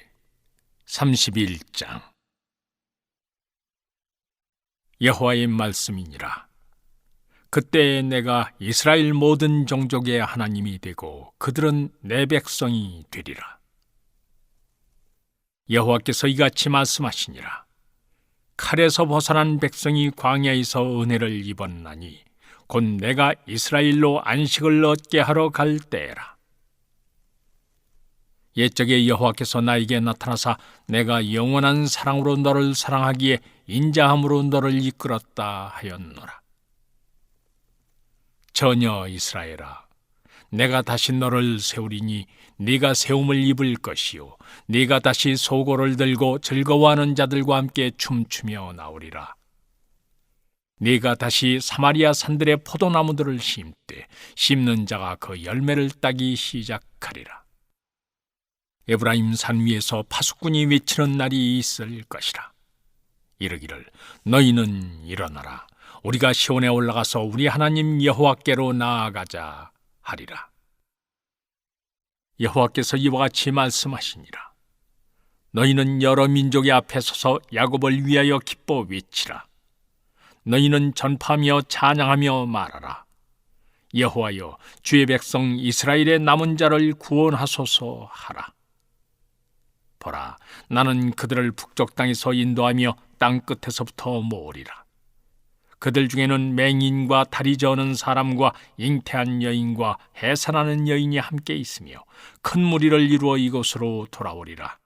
31장. 여호와의 말씀이니라. 그때 내가 이스라엘 모든 종족의 하나님이 되고 그들은 내 백성이 되리라. 여호와께서 이같이 말씀하시니라. 칼에서 벗어난 백성이 광야에서 은혜를 입었나니 곧 내가 이스라엘로 안식을 얻게 하러 갈 때라. 옛적에 여호와께서 나에게 나타나사 내가 영원한 사랑으로 너를 사랑하기에 인자함으로 너를 이끌었다 하였노라. 전혀 이스라엘아, 내가 다시 너를 세우리니 네가 세움을 입을 것이요 네가 다시 소고를 들고 즐거워하는 자들과 함께 춤추며 나오리라. 네가 다시 사마리아 산들의 포도나무들을 심되 심는 자가 그 열매를 따기 시작하리라. 에브라임 산 위에서 파수꾼이 외치는 날이 있을 것이라. 이르기를 너희는 일어나라. 우리가 시온에 올라가서 우리 하나님 여호와께로 나아가자 하리라. 여호와께서 이와 같이 말씀하시니라. 너희는 여러 민족의 앞에 서서 야곱을 위하여 기뻐 외치라. 너희는 전파하며 찬양하며 말하라. 여호와여, 주의 백성 이스라엘의 남은 자를 구원하소서 하라. 보라, 나는 그들을 북쪽 땅에서 인도하며 땅 끝에서부터 모으리라. 그들 중에는 맹인과 다리 저는 사람과 잉태한 여인과 해산하는 여인이 함께 있으며 큰 무리를 이루어 이곳으로 돌아오리라.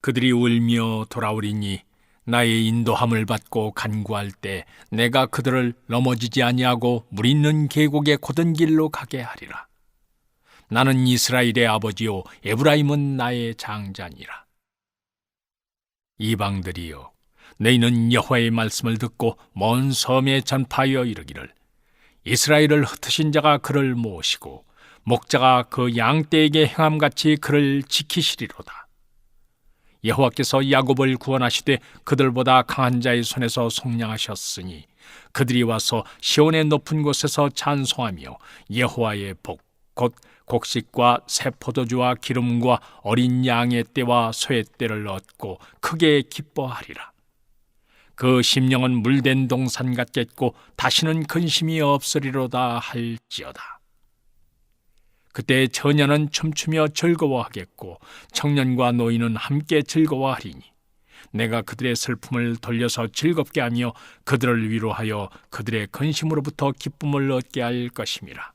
그들이 울며 돌아오리니 나의 인도함을 받고 간구할 때 내가 그들을 넘어지지 아니하고 물 있는 계곡의 곧은 길로 가게 하리라. 나는 이스라엘의 아버지요 에브라임은 나의 장자니라. 이방들이여, 너희는 여호와의 말씀을 듣고 먼 섬에 전파하여 이르기를, 이스라엘을 흩으신 자가 그를 모시고 목자가 그 양떼에게 행함같이 그를 지키시리로다. 여호와께서 야곱을 구원하시되 그들보다 강한 자의 손에서 속량하셨으니 그들이 와서 시온의 높은 곳에서 찬송하며 여호와의 복 곧 곡식과 새 포도주와 기름과 어린 양의 떼와 소의 떼를 얻고 크게 기뻐하리라. 그 심령은 물된 동산 같겠고 다시는 근심이 없으리로다 할지어다. 그때 처녀는 춤추며 즐거워하겠고 청년과 노인은 함께 즐거워하리니 내가 그들의 슬픔을 돌려서 즐겁게 하며 그들을 위로하여 그들의 근심으로부터 기쁨을 얻게 할 것임이라.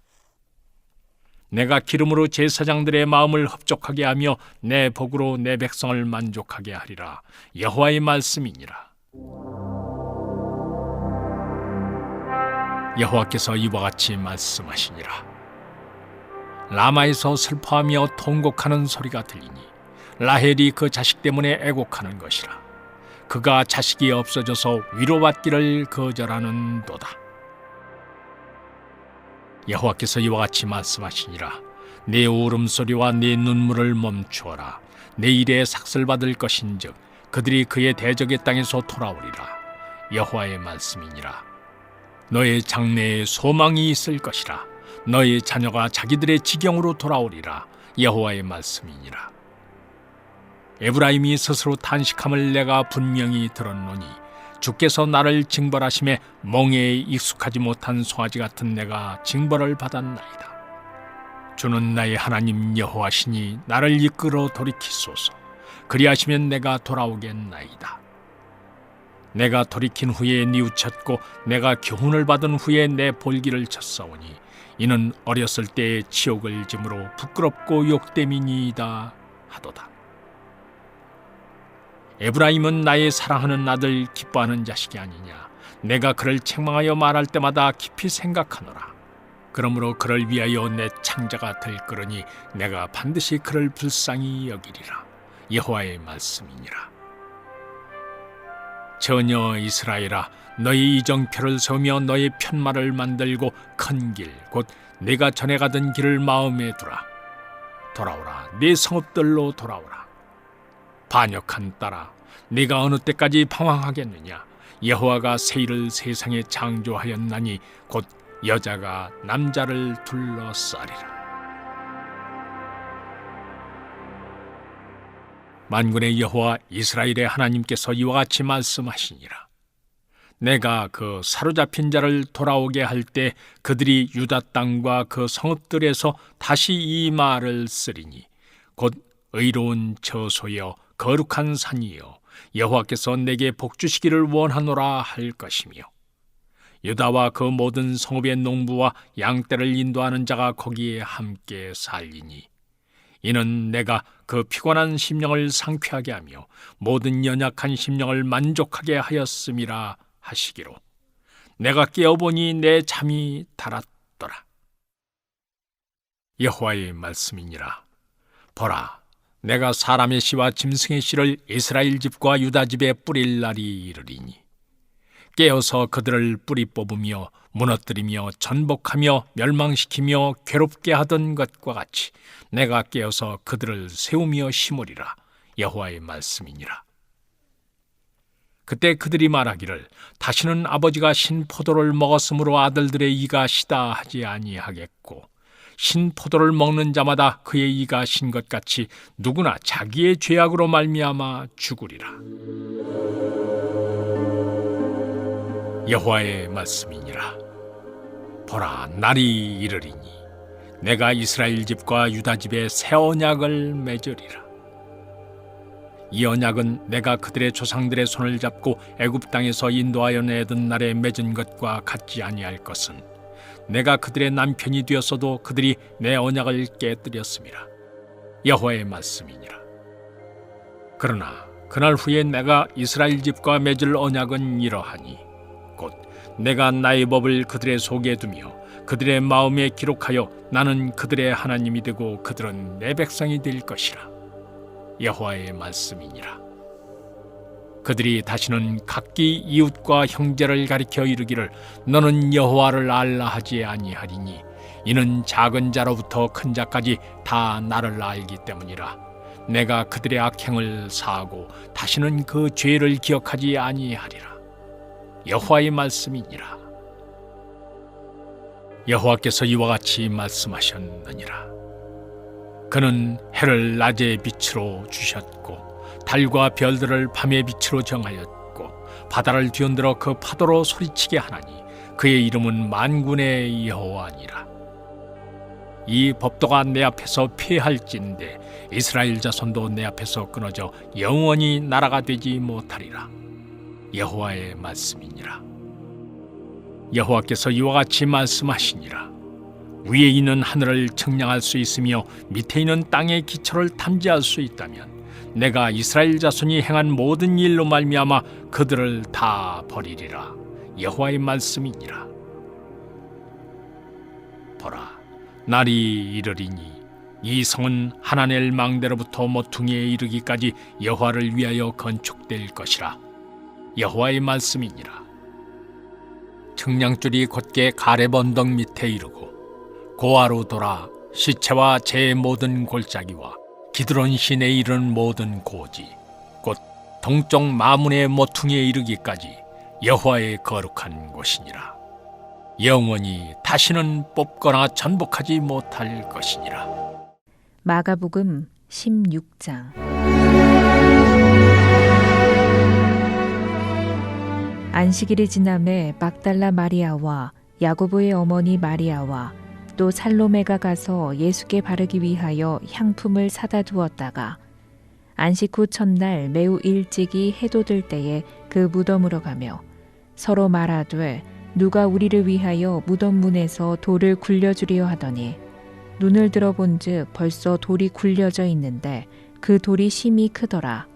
내가 기름으로 제사장들의 마음을 흡족하게 하며 내 복으로 내 백성을 만족하게 하리라. 여호와의 말씀이니라. 여호와께서 이와 같이 말씀하시니라. 라마에서 슬퍼하며 통곡하는 소리가 들리니 라헬이 그 자식 때문에 애곡하는 것이라. 그가 자식이 없어져서 위로받기를 거절하는도다. 여호와께서 이와 같이 말씀하시니라. 내 울음소리와 내 눈물을 멈추어라. 내 일에 삭슬받을 것인즉 그들이 그의 대적의 땅에서 돌아오리라. 여호와의 말씀이니라. 너의 장래에 소망이 있을 것이라. 너의 자녀가 자기들의 지경으로 돌아오리라. 여호와의 말씀이니라. 에브라임이 스스로 탄식함을 내가 분명히 들었노니 주께서 나를 징벌하심에 멍에에 익숙하지 못한 송아지 같은 내가 징벌을 받았나이다. 주는 나의 하나님 여호와시니 나를 이끌어 돌이키소서. 그리하시면 내가 돌아오겠나이다. 내가 돌이킨 후에 뉘우쳤고 내가 교훈을 받은 후에 내 볼기를 쳤사오니 이는 어렸을 때의 치욕을 짐으로 부끄럽고 욕됨이니이다 하도다. 에브라임은 나의 사랑하는 아들 기뻐하는 자식이 아니냐. 내가 그를 책망하여 말할 때마다 깊이 생각하노라. 그러므로 그를 위하여 내 창자가 들끓으니 내가 반드시 그를 불쌍히 여기리라. 여호와의 말씀이니라. 전혀 이스라엘아, 너희 이정표를 세우며 너희 편말을 만들고 큰 길 곧 내가 전에 가던 길을 마음에 두라. 돌아오라, 네 성읍들로 돌아오라. 반역한 딸아, 네가 어느 때까지 방황하겠느냐. 여호와가 새 일을 세상에 창조하였나니 곧 여자가 남자를 둘러싸리라. 만군의 여호와 이스라엘의 하나님께서 이와 같이 말씀하시니라. 내가 그 사로잡힌 자를 돌아오게 할 때 그들이 유다 땅과 그 성읍들에서 다시 이 말을 쓰리니 곧 의로운 처소여 거룩한 산이여 여호와께서 내게 복주시기를 원하노라 할 것이며 유다와 그 모든 성읍의 농부와 양떼를 인도하는 자가 거기에 함께 살리니 이는 내가 그 피곤한 심령을 상쾌하게 하며 모든 연약한 심령을 만족하게 하였음이라 하시기로 내가 깨어보니 내 잠이 달았더라. 여호와의 말씀이니라. 보라, 내가 사람의 씨와 짐승의 씨를 이스라엘 집과 유다 집에 뿌릴 날이 이르리니 깨어서 그들을 뿌리 뽑으며 무너뜨리며 전복하며 멸망시키며 괴롭게 하던 것과 같이 내가 깨어서 그들을 세우며 심으리라. 여호와의 말씀이니라. 그때 그들이 말하기를 다시는 아버지가 신 포도를 먹었으므로 아들들의 이가 시다 하지 아니하겠고 신 포도를 먹는 자마다 그의 이가 신 것 같이 누구나 자기의 죄악으로 말미암아 죽으리라. 여호와의 말씀이니라. 보라, 날이 이르리니 내가 이스라엘 집과 유다 집에 새 언약을 맺으리라. 이 언약은 내가 그들의 조상들의 손을 잡고 애굽 땅에서 인도하여 내던 날에 맺은 것과 같지 아니할 것은 내가 그들의 남편이 되었어도 그들이 내 언약을 깨뜨렸음이라. 여호와의 말씀이니라. 그러나 그날 후에 내가 이스라엘 집과 맺을 언약은 이러하니 곧 내가 나의 법을 그들의 속에 두며 그들의 마음에 기록하여 나는 그들의 하나님이 되고 그들은 내 백성이 될 것이라. 여호와의 말씀이니라. 그들이 다시는 각기 이웃과 형제를 가리켜 이르기를 너는 여호와를 알라 하지 아니하리니 이는 작은 자로부터 큰 자까지 다 나를 알기 때문이라. 내가 그들의 악행을 사하고 다시는 그 죄를 기억하지 아니하리라. 여호와의 말씀이니라. 여호와께서 이와 같이 말씀하셨느니라. 그는 해를 낮의 빛으로 주셨고 달과 별들을 밤의 빛으로 정하였고 바다를 뒤흔들어 그 파도로 소리치게 하나니 그의 이름은 만군의 여호와니라. 이 법도가 내 앞에서 폐할진대 이스라엘 자손도 내 앞에서 끊어져 영원히 나라가 되지 못하리라. 여호와의 말씀이니라. 여호와께서 이와 같이 말씀하시니라. 위에 있는 하늘을 측량할 수 있으며 밑에 있는 땅의 기초를 탐지할 수 있다면 내가 이스라엘 자손이 행한 모든 일로 말미암아 그들을 다 버리리라. 여호와의 말씀이니라. 보라, 날이 이르리니 이 성은 하나넬 망대로부터 모퉁이에 이르기까지 여호와를 위하여 건축될 것이라. 여호와의 말씀이니라. 측량줄이 곧게 가렙 언덕 밑에 이르고 고아로 돌아 시체와 제 모든 골짜기와 기드론 시내에 이르는 모든 고지 곧 동쪽 마문의 모퉁이에 이르기까지 여호와의 거룩한 곳이니라. 영원히 다시는 뽑거나 전복하지 못할 것이니라. 마가복음 16장. 안식일이 지남에 막달라 마리아와 야고보의 어머니 마리아와 또 살로메가 가서 예수께 바르기 위하여 향품을 사다 두었다가 안식 후 첫날 매우 일찍이 해도 들 때에 그 무덤으로 가며 서로 말하되 누가 우리를 위하여 무덤 문에서 돌을 굴려주리요 하더니 눈을 들어본즉 벌써 돌이 굴려져 있는데 그 돌이 심히 크더라.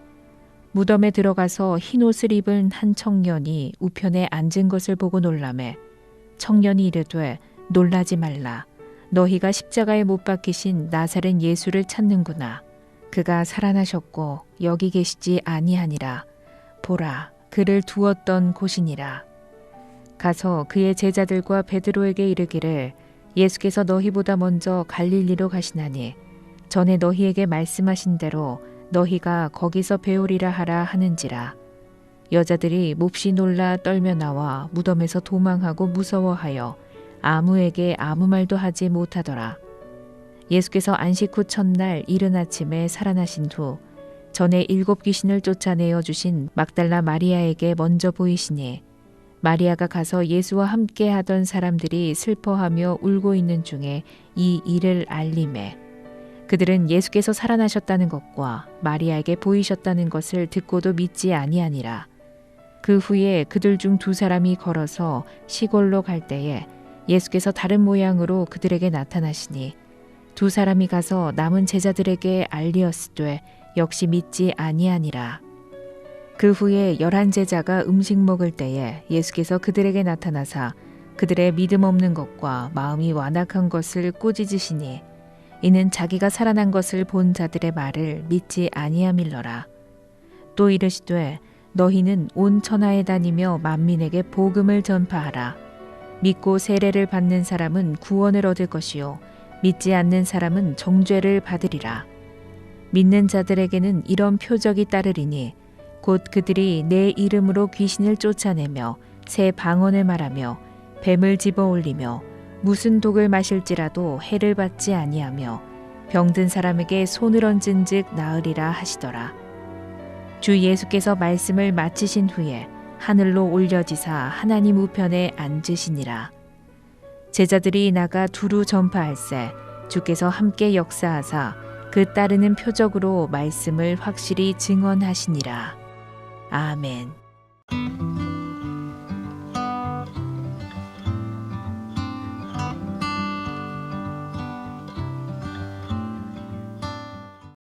무덤에 들어가서 흰 옷을 입은 한 청년이 우편에 앉은 것을 보고 놀라매 청년이 이르되 놀라지 말라. 너희가 십자가에 못 박히신 나사렛 예수를 찾는구나. 그가 살아나셨고 여기 계시지 아니하니라. 보라, 그를 두었던 곳이니라. 가서 그의 제자들과 베드로에게 이르기를 예수께서 너희보다 먼저 갈릴리로 가시나니 전에 너희에게 말씀하신 대로 너희가 거기서 배우리라 하라 하는지라. 여자들이 몹시 놀라 떨며 나와 무덤에서 도망하고 무서워하여 아무에게 아무 말도 하지 못하더라. 예수께서 안식 후 첫날 이른 아침에 살아나신 후 전에 7 귀신을 쫓아내어 주신 막달라 마리아에게 먼저 보이시니 마리아가 가서 예수와 함께 하던 사람들이 슬퍼하며 울고 있는 중에 이 일을 알림해 그들은 예수께서 살아나셨다는 것과 마리아에게 보이셨다는 것을 듣고도 믿지 아니하니라. 그 후에 그들 중 2 사람이 걸어서 시골로 갈 때에 예수께서 다른 모양으로 그들에게 나타나시니 2 사람이 가서 남은 제자들에게 알리었으되 역시 믿지 아니하니라. 그 후에 11 제자가 음식 먹을 때에 예수께서 그들에게 나타나사 그들의 믿음 없는 것과 마음이 완악한 것을 꾸짖으시니 이는 자기가 살아난 것을 본 자들의 말을 믿지 아니함일러라. 또 이르시되 너희는 온 천하에 다니며 만민에게 복음을 전파하라. 믿고 세례를 받는 사람은 구원을 얻을 것이요 믿지 않는 사람은 정죄를 받으리라. 믿는 자들에게는 이런 표적이 따르리니 곧 그들이 내 이름으로 귀신을 쫓아내며 새 방언을 말하며 뱀을 집어올리며 무슨 독을 마실지라도 해를 받지 아니하며 병든 사람에게 손을 얹은 즉 나으리라 하시더라. 주 예수께서 말씀을 마치신 후에 하늘로 올려지사 하나님 우편에 앉으시니라. 제자들이 나가 두루 전파할세 주께서 함께 역사하사 그 따르는 표적으로 말씀을 확실히 증언하시니라. 아멘.